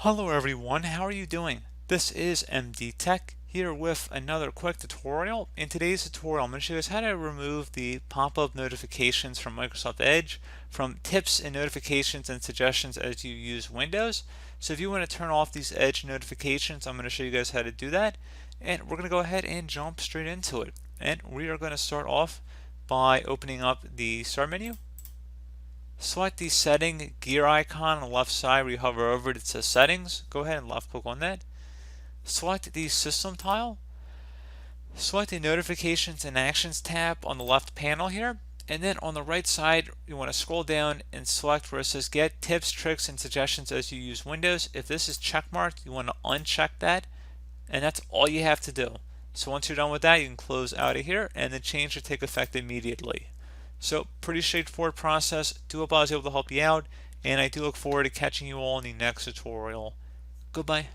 Hello everyone, how are you doing? This is MD Tech here with another quick tutorial. In today's tutorial, I'm going to show you guys how to remove the pop-up notifications from Microsoft Edge from tips and notifications and suggestions as you use Windows. So if you want to turn off these Edge notifications, I'm going to show you guys how to do that. And we're going to go ahead and jump straight into it. And we are going to start off by opening up the Start menu. Select the setting gear icon on the left side where you hover over it. It says settings. Go ahead and left click on that. Select the system tile. Select the notifications and actions tab on the left panel here. And then on the right side, you want to scroll down and select where it says get tips, tricks, and suggestions as you use Windows. If this is checkmarked, you want to uncheck that. And that's all you have to do. So once you're done with that, you can close out of here and the change will take effect immediately. So pretty straightforward process. Do hope I was able to help you out, and I do look forward to catching you all in the next tutorial. Goodbye.